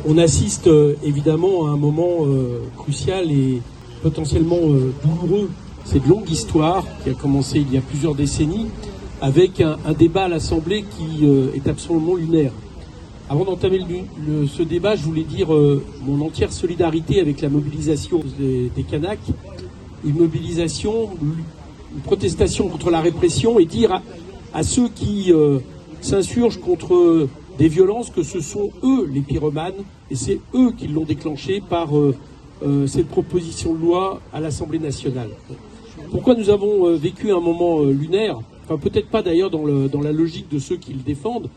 On assiste évidemment à un moment crucial et potentiellement douloureux. C'est de longue histoire qui a commencé il y a plusieurs décennies avec un débat à l'Assemblée qui est absolument lunaire. Avant d'entamer ce débat, je voulais dire mon entière solidarité avec la mobilisation des Kanaks, une mobilisation, une protestation contre la répression et dire à ceux qui s'insurgent contre des violences que ce sont eux les pyromanes et c'est eux qui l'ont déclenché par cette proposition de loi à l'Assemblée nationale. Pourquoi nous avons vécu un moment lunaire, enfin peut-être pas d'ailleurs dans la logique de ceux qui le défendent,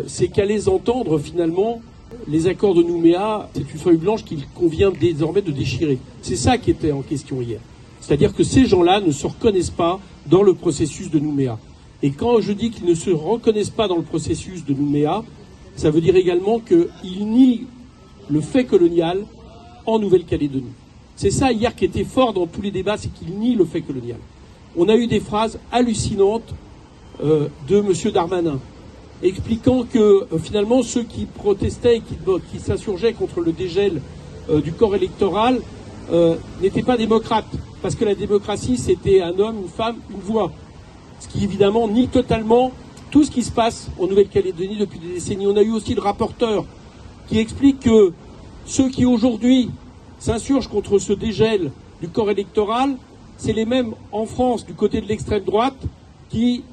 c'est qu'à les entendre finalement, les accords de Nouméa, c'est une feuille blanche qu'il convient désormais de déchirer. C'est ça qui était en question hier. C'est-à-dire que ces gens-là ne se reconnaissent pas dans le processus de Nouméa. Et quand je dis qu'ils ne se reconnaissent pas dans le processus de Nouméa, ça veut dire également qu'ils nient le fait colonial en Nouvelle-Calédonie. C'est ça hier qui était fort dans tous les débats, c'est qu'ils nient le fait colonial. On a eu des phrases hallucinantes de M. Darmanin, expliquant que finalement ceux qui protestaient et qui s'insurgeaient contre le dégel du corps électoral n'étaient pas démocrates, parce que la démocratie c'était un homme, une femme, une voix. Ce qui évidemment nie totalement tout ce qui se passe en Nouvelle-Calédonie depuis des décennies. On a eu aussi le rapporteur qui explique que ceux qui aujourd'hui s'insurgent contre ce dégel du corps électoral, c'est les mêmes en France du côté de l'extrême droite qui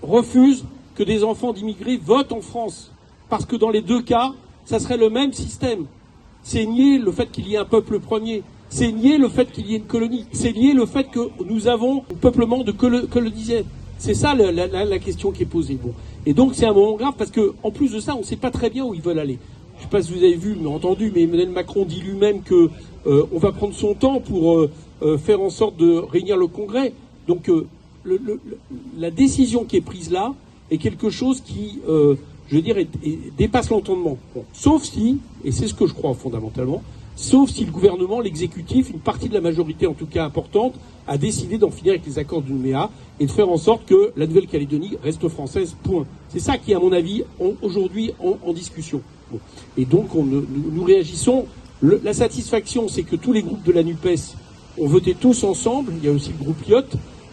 refusent que des enfants d'immigrés votent en France. Parce que dans les deux cas, ça serait le même système. C'est nier le fait qu'il y ait un peuple premier. C'est nier le fait qu'il y ait une colonie. C'est nier le fait que nous avons un peuplement de colonisés. C'est ça la question qui est posée. Bon. Et donc c'est un moment grave parce que en plus de ça, on ne sait pas très bien où ils veulent aller. Je ne sais pas si vous avez vu, mais entendu, mais Emmanuel Macron dit lui-même que on va prendre son temps pour faire en sorte de réunir le Congrès. Donc la décision qui est prise là est quelque chose qui, je veux dire, dépasse l'entendement. Bon. Sauf si, et c'est ce que je crois fondamentalement, sauf si le gouvernement, l'exécutif, une partie de la majorité en tout cas importante, a décidé d'en finir avec les accords de Nouméa et de faire en sorte que la Nouvelle-Calédonie reste française, point. C'est ça qui est, à mon avis, aujourd'hui en discussion. Bon. Et donc, nous réagissons. La satisfaction, c'est que tous les groupes de la NUPES ont voté tous ensemble. Il y a aussi le groupe Lyot,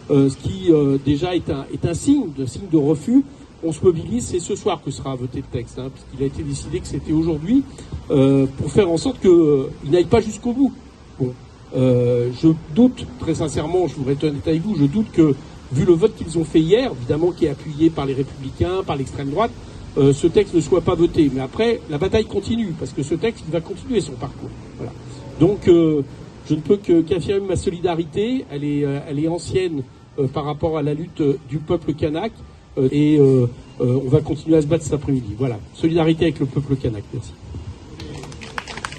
ce qui déjà est un signe de refus. On se mobilise, c'est ce soir que sera voté le texte, hein, puisqu'il a été décidé que c'était aujourd'hui, pour faire en sorte qu'il n'aille pas jusqu'au bout. Bon. Je doute, très sincèrement, je voudrais être honnête avec vous, je doute que, vu le vote qu'ils ont fait hier, évidemment qui est appuyé par les Républicains, par l'extrême droite, ce texte ne soit pas voté. Mais après, la bataille continue, parce que ce texte, il va continuer son parcours. Voilà. Donc, je ne peux qu'affirmer ma solidarité, elle est ancienne par rapport à la lutte du peuple kanak, et on va continuer à se battre cet après-midi. Voilà, solidarité avec le peuple kanak. Merci.